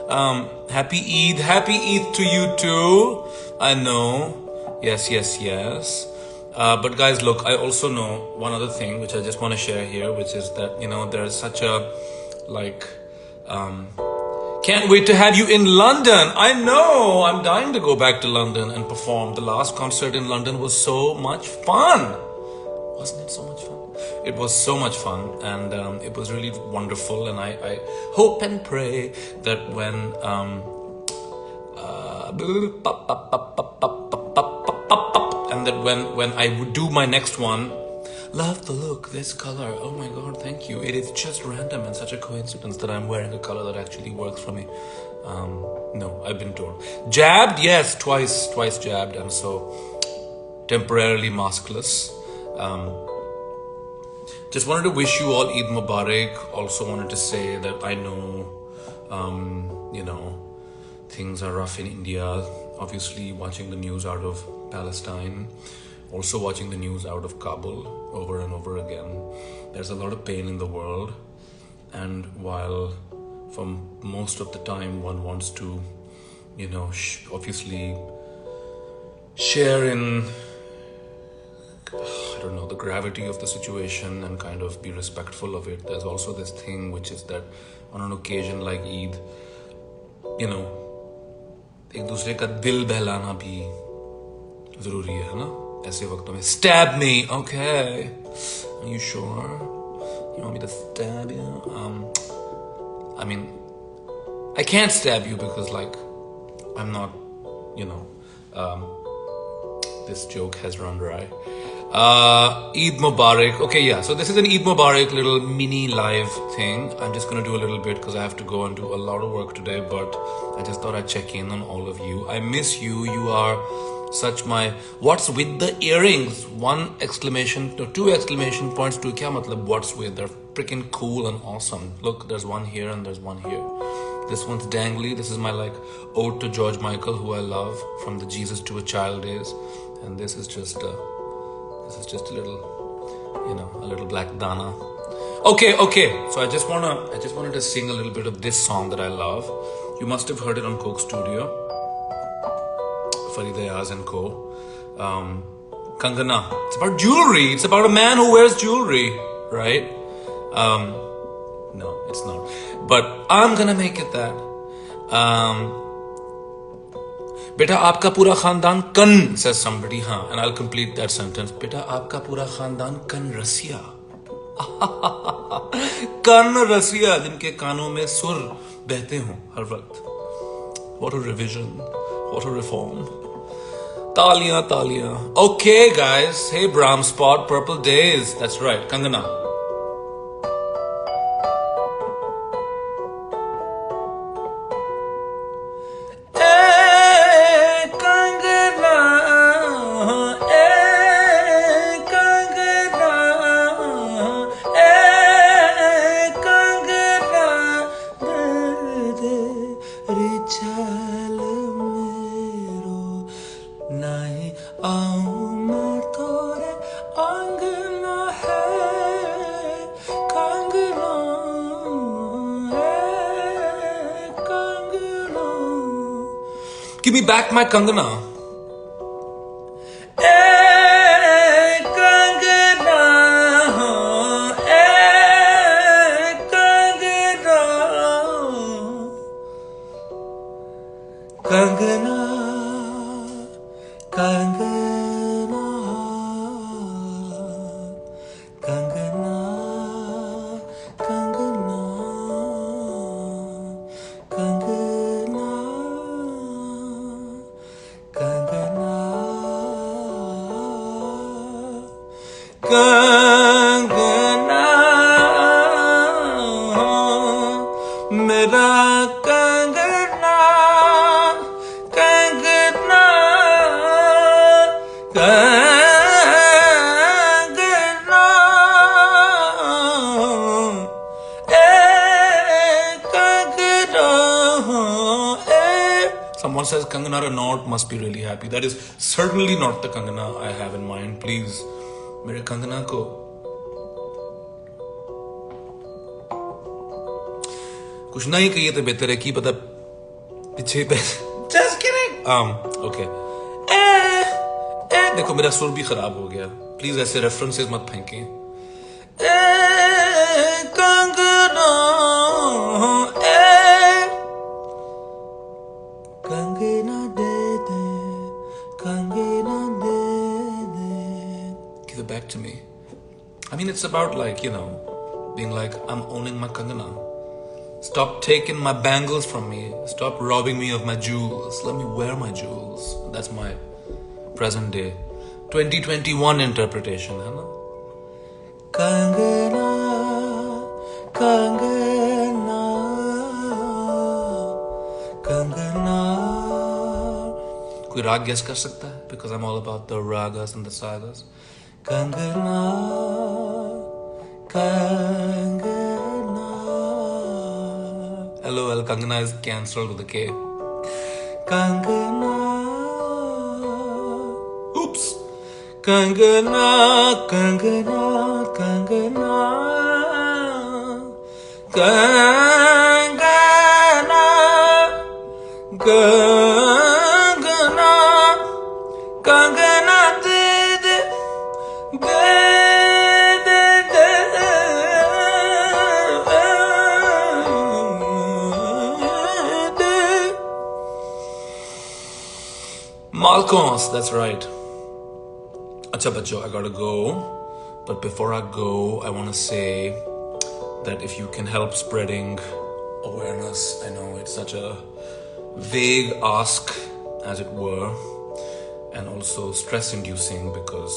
Happy Eid to you too. I know. Yes. But guys, look, I also know one other thing which I just want to share here, which is that, there's such a, like, can't wait to have you in London. I know, I'm dying to go back to London and perform. The last concert in London was so much fun. Wasn't it so much fun? It was so much fun, and it was really wonderful. And I hope and pray that when when I would do my next one, love the look, this color. Oh my god, thank you. It is just random and such a coincidence that I'm wearing a color that actually works for me. No, I've been told. Jabbed, yes, twice jabbed, and so temporarily maskless. Just wanted to wish you all Eid Mubarak. Also wanted to say that I know, things are rough in India. Obviously, watching the news out of Palestine, also watching the news out of Kabul over and over again. There's a lot of pain in the world, and while for most of the time one wants to, obviously share in, I don't know, the gravity of the situation and kind of be respectful of it, there's also this thing which is that on an occasion like Eid, एक दूसरे का दिल बहलाना भी जरूरी है ना ऐसे वक्तों में. Stab me, okay? Are you sure? You want me to stab you? I mean, I can't stab you because, like, I'm not, this joke has run dry. Eid Mubarak. Okay, yeah. So this is an Eid Mubarak little mini live thing. I'm just gonna do a little bit because I have to go and do a lot of work today. But I just thought I'd check in on all of you. I miss you. You are such my. What's with the earrings? 1 exclamation, no, 2 exclamation points to kya matlab what's with? They're freaking cool and awesome. Look, there's one here and there's one here. This one's dangly. This is my ode to George Michael, who I love, from the Jesus to a Child days. And this is just a little, a little black dana. Okay. So I just wanted to sing a little bit of this song that I love. You must have heard it on Coke Studio. Farid Ayaz and Co. Kangana. It's about jewelry. It's about a man who wears jewelry, right? No, it's not. But I'm gonna make it that. Beta aapka pura khandan kan, says somebody, and I'll complete that sentence. Beta aapka pura khandan kan rasiya. Kan rasiya, जिनके कानों में सुर बहते हों हर वक्त. What a revision. What a reform. Talia. Okay, guys. Hey, Brahm Spot, Purple Days. That's right, Kangana. Give me back my Kangana. Kangana, mera Kangana, Kangana, Kangana, Kangana. Someone says Kangana Ranaut must be really happy. That is certainly not the Kangana I have in mind. Please. मेरे कंगना को कुछ नहीं कहिए तो बेहतर है. की पता पीछे पे just kidding okay देखो मेरा सुर भी खराब हो गया प्लीज ऐसे रेफरेंसेस मत फेंकें कंगना कंगना दे दे कंगना दे दे give it back to me I mean it's about like you know being like I'm owning my kangana stop taking my bangles from me stop robbing me of my jewels let me wear my jewels that's my present day 2021 interpretation है ना कंगना कंगना कंगना कोई राग guess कर सकता है because I'm all about the ragas and the sagas Kangana Kangana LOL Kangana is cancelled with a K Kangana oops Kangana Kangana Kangana Kangana Kangana Kangana they they they they they Malcolms that's right Acha bachcho, I gotta go. But before I go, I want to say that if you can help spreading awareness, I know it's such a vague ask, as it were, and also stress-inducing because,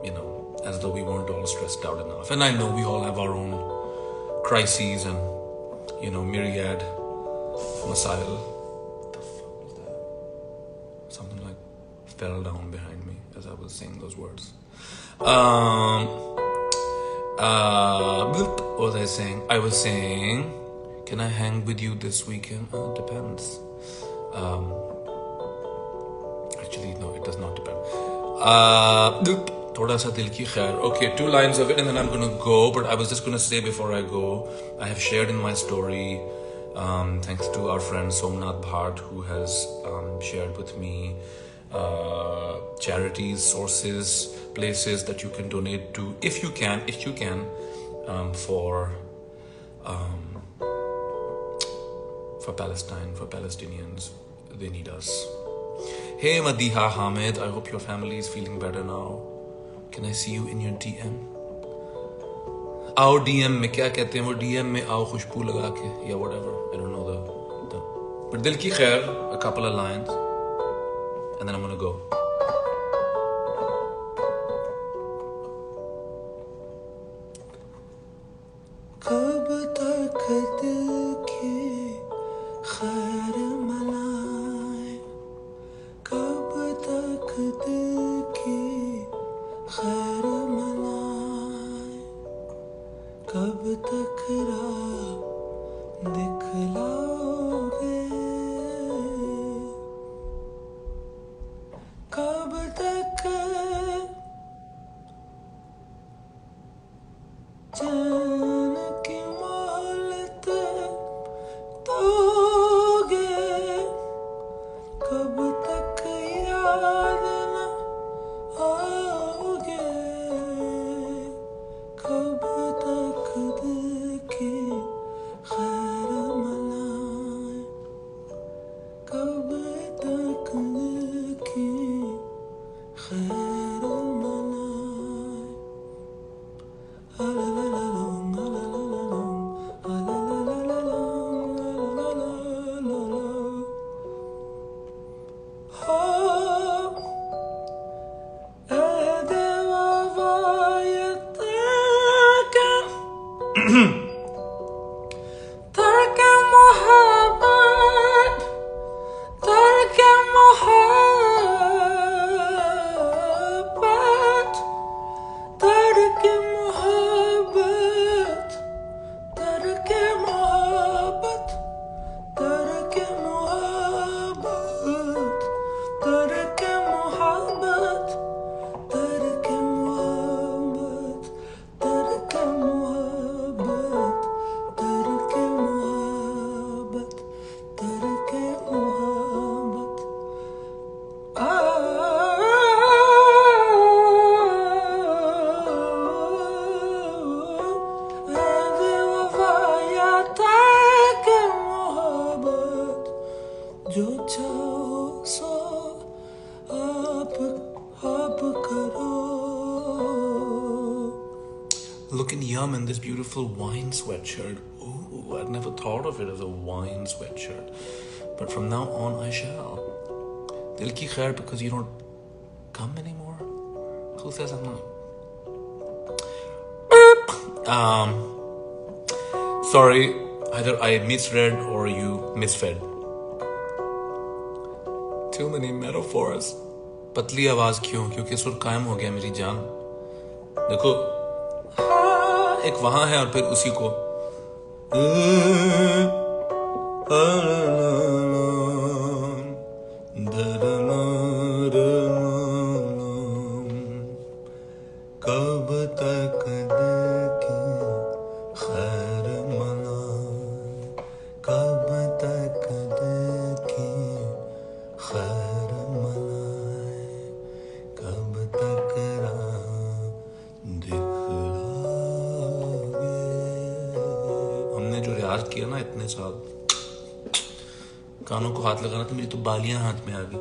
you know, as though we weren't all stressed out enough. And I know we all have our own crises and, you know, myriad masail. What the fuck was that? Something like fell down behind me as I was saying those words. What was I saying? I was saying, can I hang with you this weekend? Depends. Actually, no, it does not depend. Thoda sa dil ki khair. Okay, 2 lines of it and then I'm gonna go. But I was just gonna say before I go, I have shared in my story, thanks to our friend Somnath Bhatt, who has shared with me charities, sources, places that you can donate to if you can for Palestine, for Palestinians. They need us. Hey Madiha Hamid, I hope your family is feeling better now. Can I see you in your DM? आओ DM में क्या कहते हैं वो DM में आओ खुशबू लगा के या whatever I don't know the but दिल की खैर a couple of lines and then I'm gonna go. कब तक दिल की खैर मनाए कब तक दिल की खैर मनाए कब तक राह दिखलाओगे come in this beautiful wine sweatshirt. Ooh, I'd never thought of it as a wine sweatshirt. But from now on, I shall. Dil ki khair, because you don't come anymore. Who says I'm not? Sorry, either I misread or you misfed. Too many metaphors. पतली आवाज क्यों? क्योंकि सुर कायम हो गया मेरी जान. देखो, एक वहां है और फिर उसी को कब तक देखे खैर मनाए, कब तक देखे खैर मनाए, कब तक राह दिखलाए. हमने जो रियाज किया ना इतने साल, कानों को हाथ लगाना तो मेरी तो बालियां हाथ में आ गई.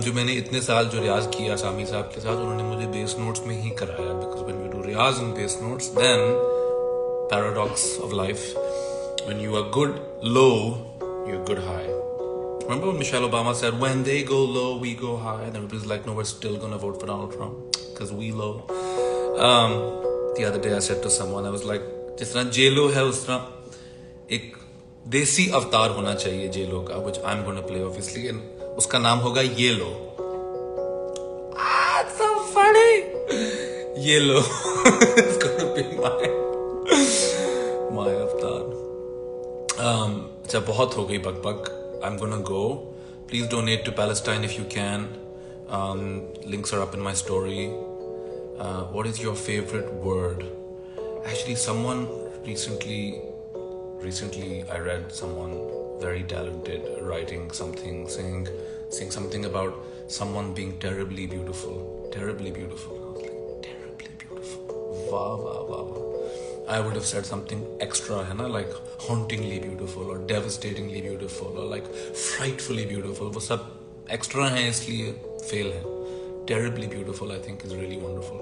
जो मैंने इतने साल जो रियाज किया सामी साहब के साथ, उन्होंने मुझे बेस नोट्स में ही कराया. बिकॉज व्हेन यू डू रियाज in base notes, then paradox of life, when you are good low, you're good high. Remember when Michelle Obama said, when they go low, we go high? And everybody's like, no, we're still gonna vote for Donald Trump because we low. The other day I said to someone, I was like, जिस तरह J-Lo है उस तरह एक देसी अवतार होना चाहिए J-Lo का, which I'm gonna play obviously, and उसका नाम होगा ये लो. It's so funny. ये लो. It's gonna be my avatar. अच्छा, बहुत हो गई बकबक. I'm gonna go. Please donate to Palestine if you can. Links are up in my story. What is your favorite word? Actually, someone recently I read someone very talented writing something, saying something about someone being terribly beautiful. Terribly beautiful. I was like, terribly beautiful. Wow, wow, wow, wow. I would have said something extra, है ना, like hauntingly beautiful or devastatingly beautiful or like frightfully beautiful. वो सब extra हैं इसलिए fail है. Terribly beautiful, I think, is really wonderful.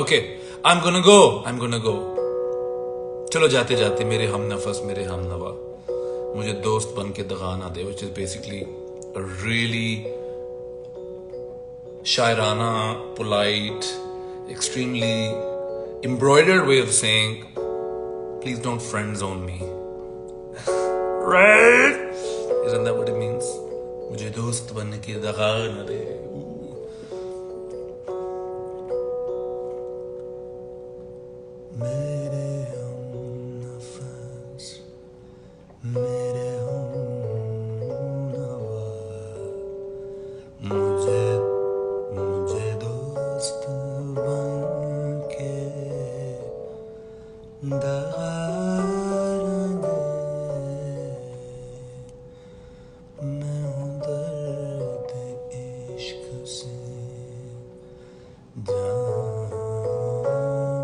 Okay, I'm gonna go. चलो जाते जाते मेरे हम नफस मेरे हम नवा, मुझे दोस्त बन के दगा ना दे, which is basically a really Shayrana, polite, extremely embroidered way of saying, please don't friend zone me. Right? Isn't that what it means? मुझे दोस्त बन के दगा ना दे. मेरे हम नफस मेरे हम नवा, मुझे दोस्त बन के दगा ना दे. मैं हूँ दर्द इश्क से जान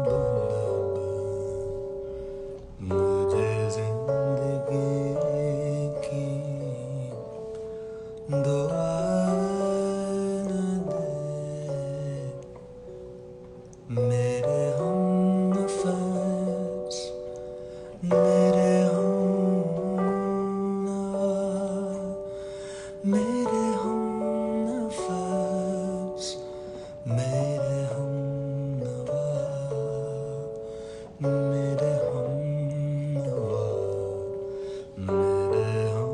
बुलब, मुझे जिंदगी की दुआ न दे. मेरे हम नफस मेरे हम नवा, मेरे हम नफस मेरे हम नवा, मेरे हम नवा, मेरे हम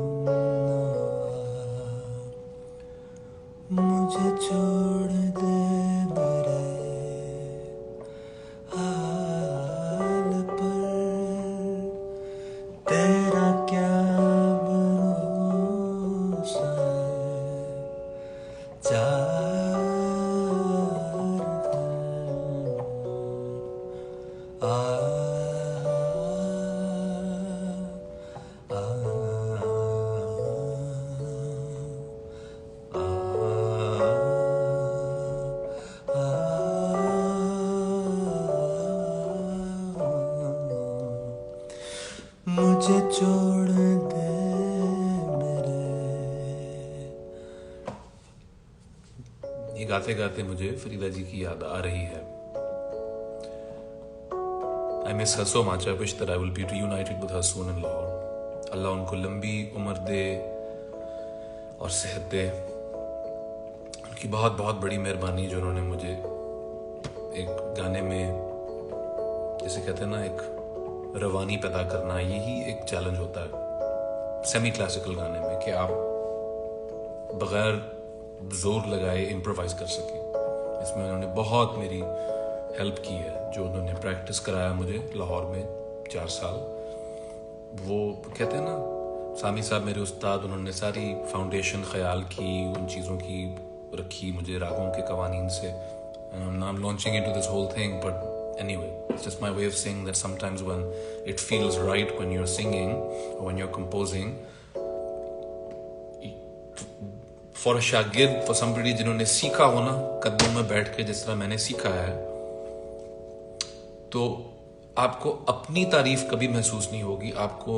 नवा. मुझे छोड़ दे मेरे हाल पर, तेरा क्या भरोसा है. चार आ आ मुझे छोड़ दे मेरे. ये गाते गाते मुझे फरीदा जी की याद आ रही है. I miss her so much. I wish that I will be reunited with her soon in Lahore. Allah उनको लंबी उम्र दे और सेहत दे. उनकी बहुत बहुत बड़ी मेहरबानी जो उन्होंने मुझे एक गाने में, जैसे कहते हैं ना, एक रवानी पैदा करना, यही एक चैलेंज होता है सेमी क्लासिकल गाने में कि आप बगैर जोर लगाए इम्प्रोवाइज कर सके. इसमें उन्होंने बहुत मेरी हेल्प की है. जो उन्होंने प्रैक्टिस कराया मुझे लाहौर में 4 साल, वो कहते हैं ना, सामी साहब मेरे उस्ताद, उन्होंने सारी फाउंडेशन ख्याल की, उन चीज़ों की रखी मुझे रागों के कवानीन से. I'm launching into this whole thing, but anyway, it's just my way of saying that sometimes when it feels right when you're singing or when you're composing, for a shagird, for somebody जिन्होंने सीखा हो ना कदमों में बैठ के जिस तरह मैंने सीखा है, तो आपको अपनी तारीफ कभी महसूस नहीं होगी, आपको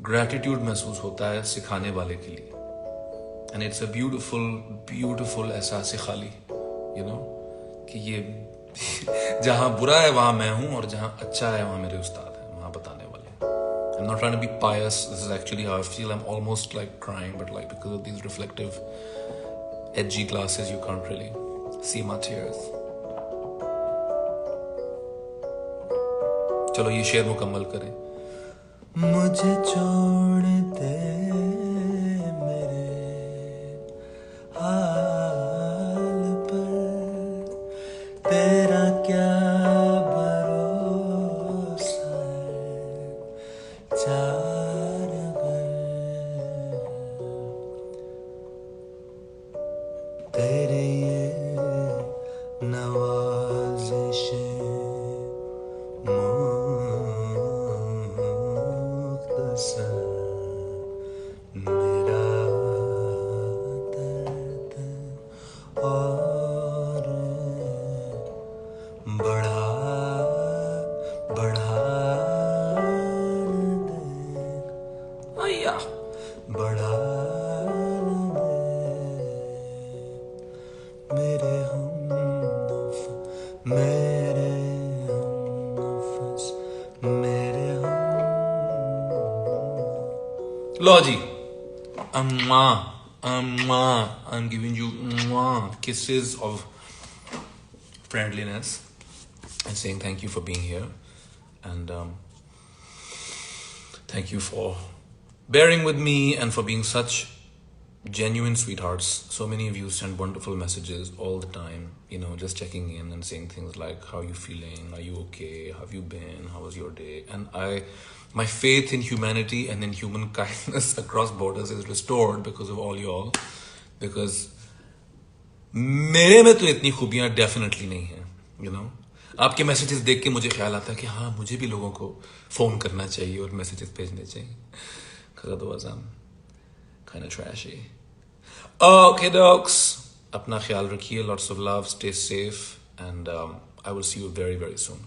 ग्रैटिट्यूड महसूस होता है सिखाने वाले के लिए. And it's a beautiful beautiful एहसास खाली, यू नो, कि ये जहां बुरा है वहां मैं हूं और जहां अच्छा है वहां मेरे उस्ताद हैं, वहां बताने वाले. I'm not trying to be pious. This is actually how I feel. I'm almost like crying, but like because of these reflective, edgy glasses, you can't really see my tears. चलो ये शेर मुकम्मल करें. मुझे छोड़ दे मेरे हाल पर, तेरा क्या भरोसा है चार घर, तेरे ये नवाज़िशें मेरा दर्द और बढ़ा बढ़ा दे, आया बढ़ा दे मेरे हमनफ़, मेरे हमनफ़स, मेरे लो जी, I'm giving you kisses of friendliness and saying thank you for being here, and thank you for bearing with me and for being such genuine sweethearts. So many of you send wonderful messages all the time, you know, just checking in and saying things like, how are you feeling? Are you okay? How have you been? How was your day? And my faith in humanity and in human kindness across borders is restored because of all y'all. Because मेरे में तो इतनी खूबियां definitely नहीं है, you know. आपके messages देख के मुझे ख्याल आता है कि हाँ, मुझे भी लोगों को फोन करना चाहिए और मैसेजेस भेजने चाहिए. Because otherwise I'm kind of trashy. Okay, dogs. अपना ख्याल रखिए. Lots of love. Stay safe. And I will see you very, very soon.